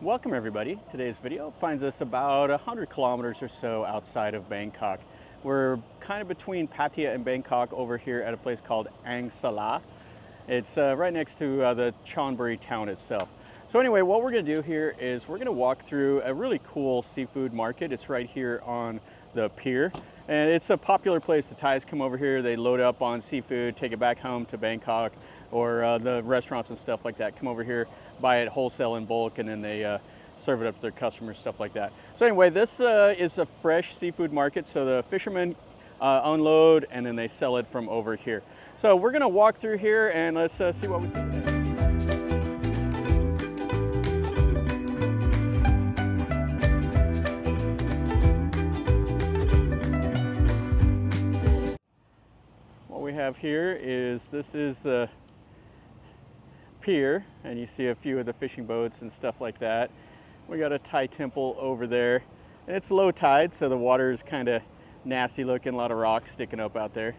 Welcome everybody. Today's video finds us about 100 kilometers or so outside of Bangkok. We're kind of between Pattaya and Bangkok over here at a place called Ang Sila. It's right next to the Chonburi town itself. So anyway, what we're going to do here is we're going to walk through a really cool seafood market. It's right here on the pier. And it's a popular place. The Thais come over here, they load up on seafood, take it back home to Bangkok, or the restaurants and stuff like that come over here, buy it wholesale in bulk, and then they serve it up to their customers, stuff like that. So anyway, this is a fresh seafood market. So the fishermen unload and then they sell it from over here. So we're gonna walk through here and let's see what we see today. What we have here is, this is the pier, and you see a few of the fishing boats and stuff like that. We got a Thai temple over there, and it's low tide, so the water is kind of nasty looking, a lot of rocks sticking up out there.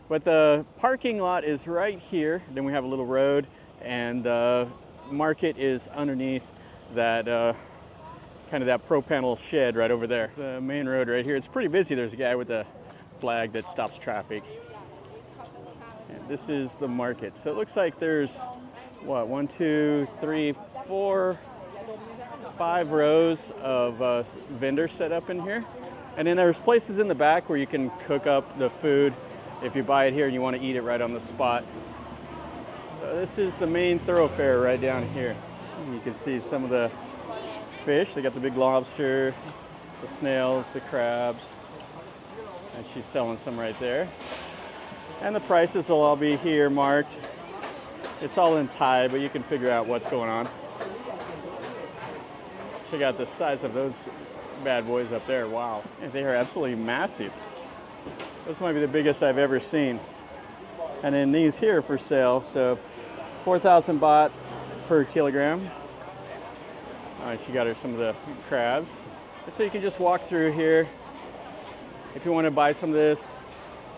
But the parking lot is right here. Then we have a little road, and the market is underneath that kind of that pro panel shed right over there. The main road right here, it's pretty busy. There's a guy with a flag that stops traffic. And this is the market. So it looks like there's what, 1, 2, 3, 4, 5 rows of vendors set up in here. And then there's places in the back where you can cook up the food if you buy it here and you want to eat it right on the spot. So this is the main thoroughfare right down here. You can see some of the fish. They got the big lobster, the snails, the crabs, and she's selling some right there. And the prices will all be here marked. It's all in Thai, but you can figure out what's going on. Check out the size of those bad boys up there. Wow. And they are absolutely massive. This might be the biggest I've ever seen. And then these here for sale. So 4,000 baht per kilogram. All right, she got her some of the crabs. So you can just walk through here. If you want to buy some of this,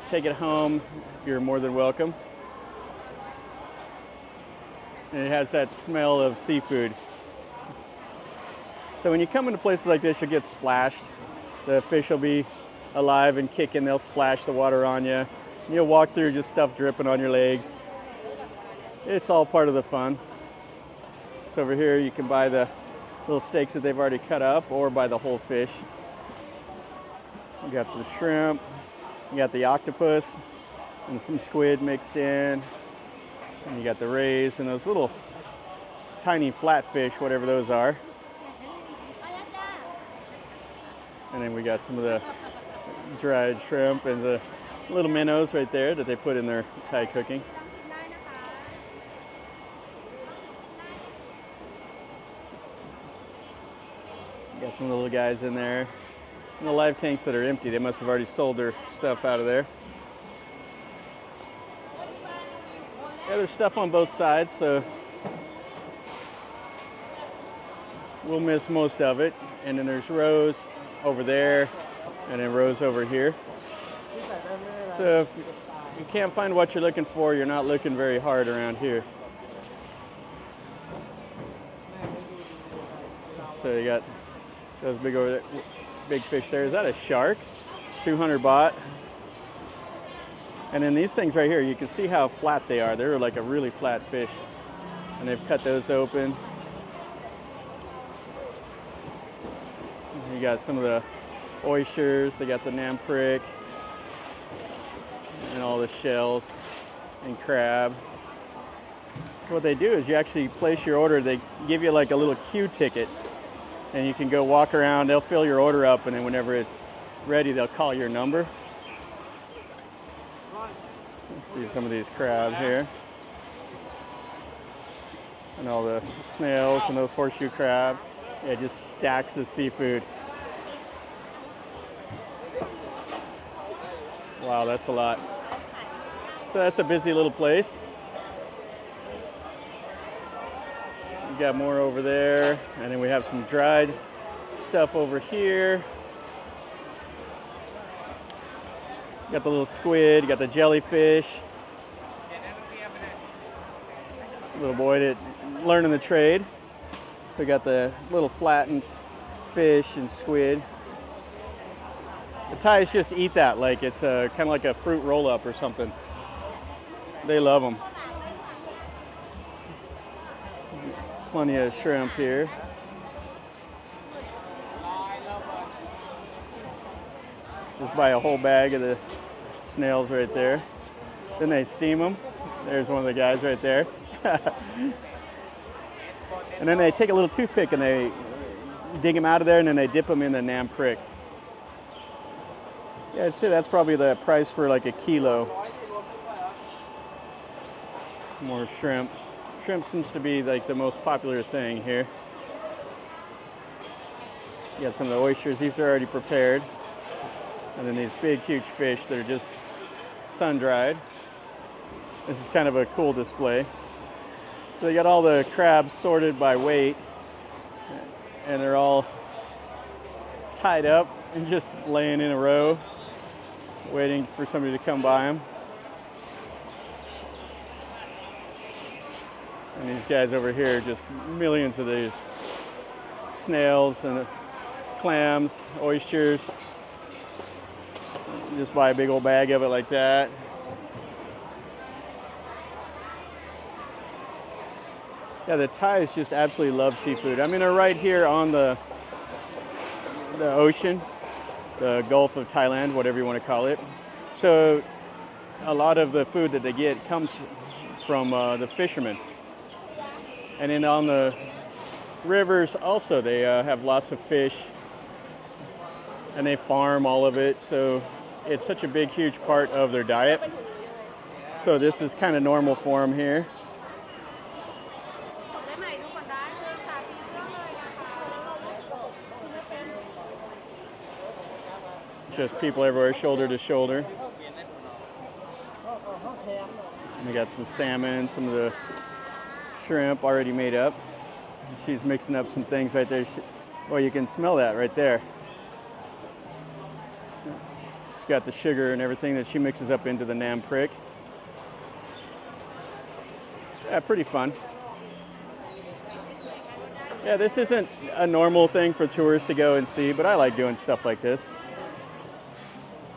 take it home, you're more than welcome. And it has that smell of seafood. So when you come into places like this, you'll get splashed. The fish will be alive and kicking. They'll splash the water on you. You'll walk through just stuff dripping on your legs. It's all part of the fun. So over here you can buy the little steaks that they've already cut up, or buy the whole fish. You got some shrimp. You got the octopus and some squid mixed in. And you got the rays and those little tiny flatfish, whatever those are. And then we got some of the dried shrimp and the little minnows right there that they put in their Thai cooking. You got some little guys in there. And the live tanks that are empty, they must have already sold their stuff out of there. Yeah, there's stuff on both sides, so we'll miss most of it. And then there's rows over there, and then rows over here. So if you can't find what you're looking for, you're not looking very hard around here. So you got those big fish there. Is that a shark? 200 baht. And then these things right here, you can see how flat they are. They're like a really flat fish. And they've cut those open. You got some of the oysters. They got the nam prick and all the shells and crab. So what they do is you actually place your order. They give you like a little queue ticket, and you can go walk around. They'll fill your order up, and then whenever it's ready, they'll call your number. Let's see some of these crab here. And all the snails and those horseshoe crabs. Yeah, just stacks of seafood. Wow, that's a lot. So that's a busy little place. We got more over there, and then we have some dried stuff over here. You got the little squid, you got the jellyfish. Little boy that learning the trade. So we got the little flattened fish and squid. The Thais just eat that like it's kind of like a fruit roll-up or something. They love them. Plenty of shrimp here. Just buy a whole bag of the snails right there. Then they steam them. There's one of the guys right there. And then they take a little toothpick and they dig them out of there, and then they dip them in the nam prick. Yeah, I'd say that's probably the price for like a kilo. More shrimp. Shrimp seems to be like the most popular thing here. You got some of the oysters. These are already prepared. And then these big, huge fish that are just sun-dried. This is kind of a cool display. So they got all the crabs sorted by weight, and they're all tied up and just laying in a row, waiting for somebody to come by them. And these guys over here, just millions of these snails and clams, oysters. Just buy a big old bag of it like that. Yeah, the Thais just absolutely love seafood. I mean, they're right here on the ocean, the Gulf of Thailand, whatever you want to call it. So a lot of the food that they get comes from the fishermen. And then on the rivers also, they have lots of fish, and they farm all of it. So it's such a big, huge part of their diet. So this is kind of normal for them here. Just people everywhere, shoulder to shoulder. And we got some salmon, some of the shrimp already made up. She's mixing up some things right there. Well, you can smell that right there. She's got the sugar and everything that she mixes up into the nam prick. Yeah, pretty fun. Yeah, this isn't a normal thing for tourists to go and see, but I like doing stuff like this.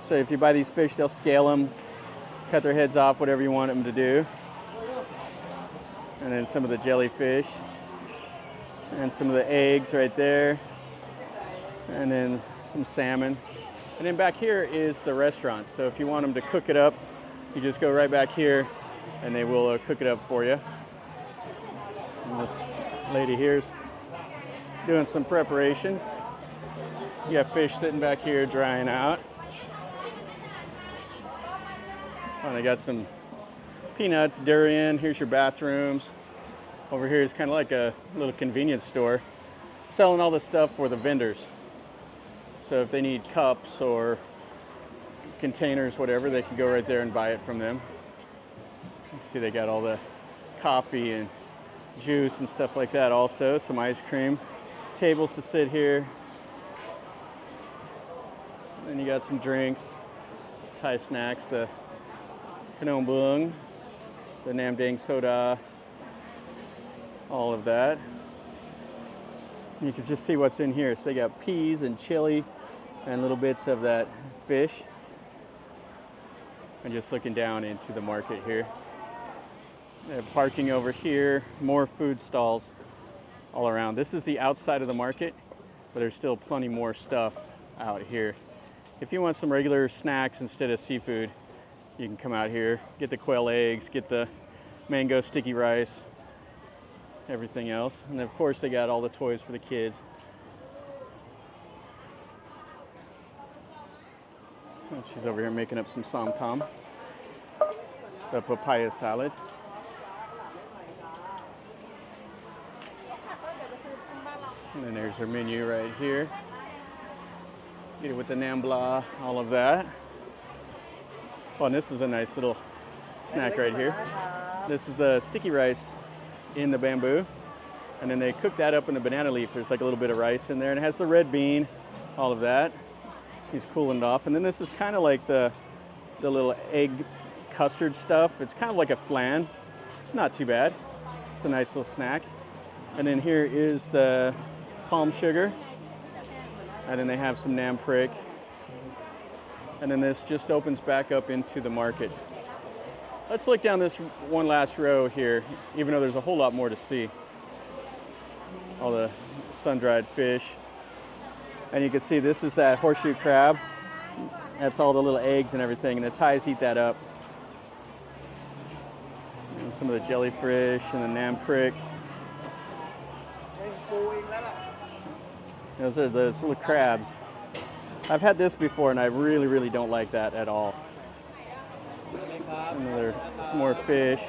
So if you buy these fish, they'll scale them, cut their heads off, whatever you want them to do. And then some of the jellyfish, and some of the eggs right there, and then some salmon. And then back here is the restaurant. So if you want them to cook it up, you just go right back here and they will cook it up for you. And this lady here's doing some preparation. You got fish sitting back here drying out. Oh, they got some peanuts, durian. Here's your bathrooms. Over here is kind of like a little convenience store selling all the stuff for the vendors. So if they need cups or containers, whatever, they can go right there and buy it from them. You see they got all the coffee and juice and stuff like that also. Some ice cream. Tables to sit here. Then you got some drinks, Thai snacks, the Khnom Bung, the Nam Dang soda, all of that. You can just see what's in here. So they got peas and chili and little bits of that fish. And just looking down into the market here. They have parking over here, more food stalls all around. This is the outside of the market, but there's still plenty more stuff out here. If you want some regular snacks instead of seafood, you can come out here, get the quail eggs, get the mango sticky rice, everything else. And of course they got all the toys for the kids. And she's over here making up some som tam, the papaya salad. And then there's her menu right here. Get it with the nam blah, all of that. Oh, and this is a nice little snack right here. This is the sticky rice in the bamboo. And then they cook that up in the banana leaf. There's like a little bit of rice in there, and it has the red bean, all of that. He's cooling it off. And then this is kind of like the little egg custard stuff. It's kind of like a flan. It's not too bad. It's a nice little snack. And then here is the palm sugar. And then they have some nam prick. And then this just opens back up into the market. Let's look down this one last row here, even though there's a whole lot more to see. All the sun-dried fish. And you can see this is that horseshoe crab. That's all the little eggs and everything, and the Thais eat that up. And some of the jellyfish and the nam prick. Those are those little crabs. I've had this before, and I really, really don't like that at all. Another, some more fish.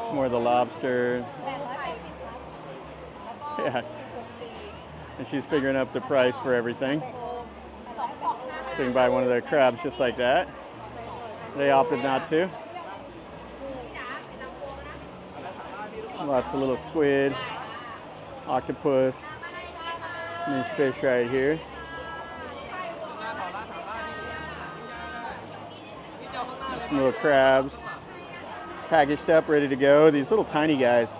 Some more of the lobster. Yeah. And she's figuring up the price for everything. So you can buy one of the crabs just like that. They opted not to. Lots of little squid, octopus, and these fish right here. Some little crabs, packaged up, ready to go. These little tiny guys.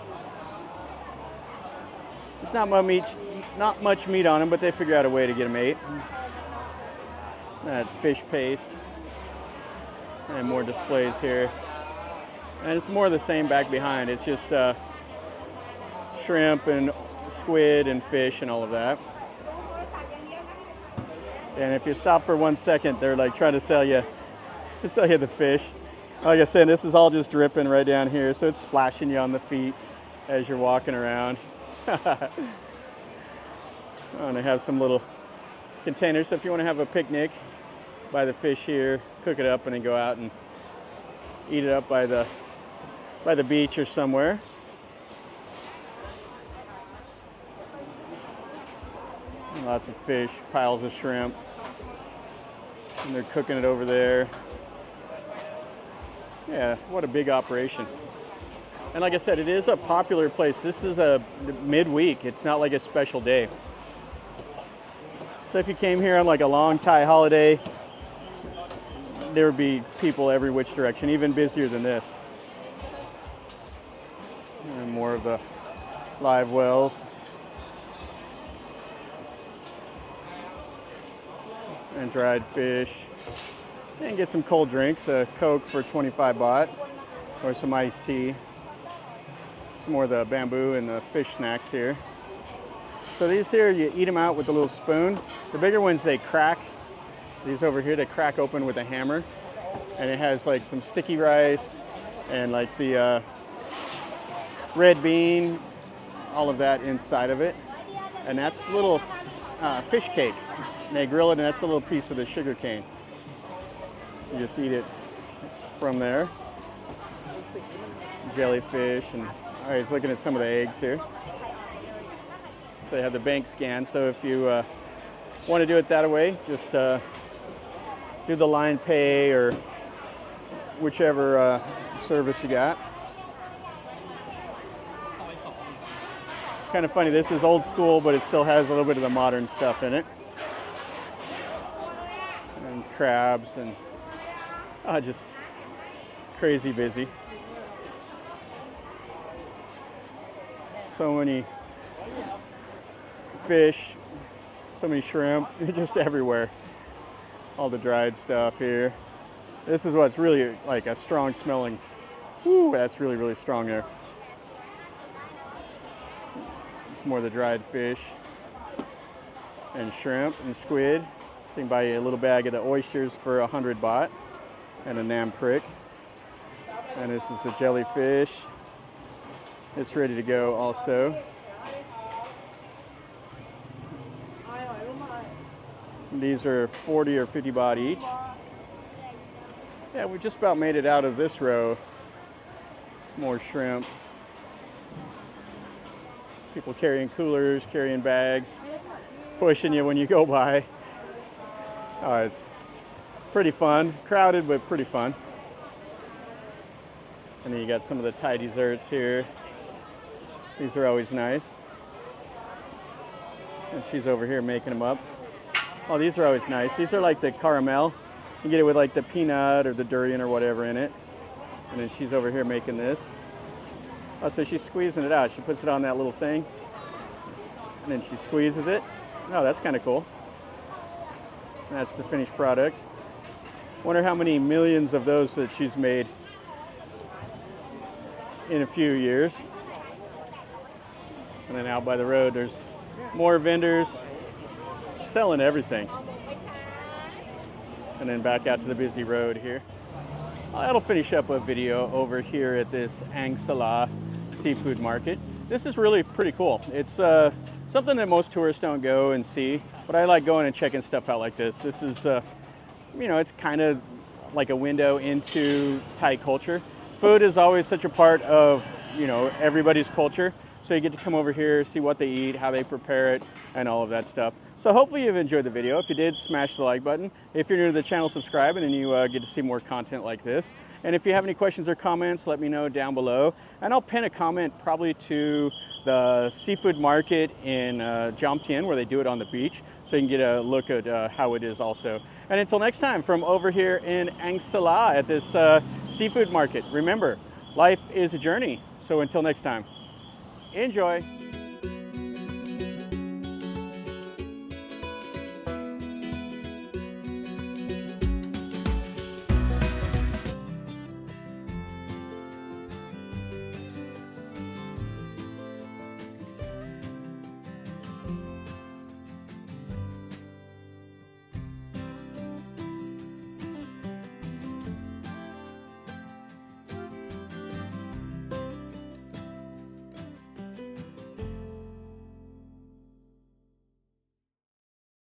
There's not much meat on them, but they figure out a way to get them ate. That fish paste. And more displays here. And it's more of the same back behind. It's just shrimp and squid and fish and all of that. And if you stop for 1 second, they're like trying to sell you the fish. Like I said, this is all just dripping right down here, so it's splashing you on the feet as you're walking around. Oh, and they have some little containers, so if you want to have a picnic, buy the fish here, cook it up, and then go out and eat it up by the beach or somewhere. And lots of fish, piles of shrimp, and they're cooking it over there. Yeah, what a big operation. And like I said, it is a popular place. This is a midweek. It's not like a special day. So if you came here on like a long Thai holiday, there would be people every which direction, even busier than this. And more of the live wells. And dried fish. And get some cold drinks, a Coke for 25 baht, or some iced tea. Some more of the bamboo and the fish snacks here. So these here, you eat them out with a little spoon. The bigger ones, they crack. These over here, they crack open with a hammer. And it has like some sticky rice and like the red bean, all of that inside of it. And that's a little fish cake. And they grill it, and that's a little piece of the sugar cane. You just eat it from there. Jellyfish, and all right, he's looking at some of the eggs here. So they have the bank scan, so if you want to do it that way, just do the line pay or whichever service you got. It's kind of funny, this is old school, but it still has a little bit of the modern stuff in it. And crabs and just crazy busy. So many fish, so many shrimp, just everywhere. All the dried stuff here. This is what's really like a strong smelling. Woo, that's really, really strong there. Some more of the dried fish and shrimp and squid. So you can buy a little bag of the oysters for 100 baht. And a nam prick. And this is the jellyfish. It's ready to go also. These are 40 or 50 baht each. Yeah, we just about made it out of this row. More shrimp. People carrying coolers, carrying bags, pushing you when you go by. Oh, it's pretty fun. Crowded, but pretty fun. And then you got some of the Thai desserts here. These are always nice. And she's over here making them up. Oh, these are always nice. These are like the caramel. You get it with like the peanut or the durian or whatever in it. And then she's over here making this. Oh, so she's squeezing it out. She puts it on that little thing, and then she squeezes it. Oh, that's kind of cool. That's the finished product. Wonder how many millions of those that she's made in a few years. And then out by the road, there's more vendors selling everything. And then back out to the busy road here. That'll finish up a video over here at this Ang Sila seafood market. This is really pretty cool. It's something that most tourists don't go and see, but I like going and checking stuff out like this. This is, you know, it's kind of like a window into Thai culture. Food is always such a part of, you know, everybody's culture. So you get to come over here, see what they eat, how they prepare it, and all of that stuff. So hopefully you've enjoyed the video. If you did, smash the like button. If you're new to the channel, subscribe, and then you get to see more content like this. And if you have any questions or comments, let me know down below. And I'll pin a comment probably to the seafood market in Jomtien, where they do it on the beach, so you can get a look at how it is also. And until next time, from over here in Ang Sila at this seafood market, remember, life is a journey. So until next time, enjoy.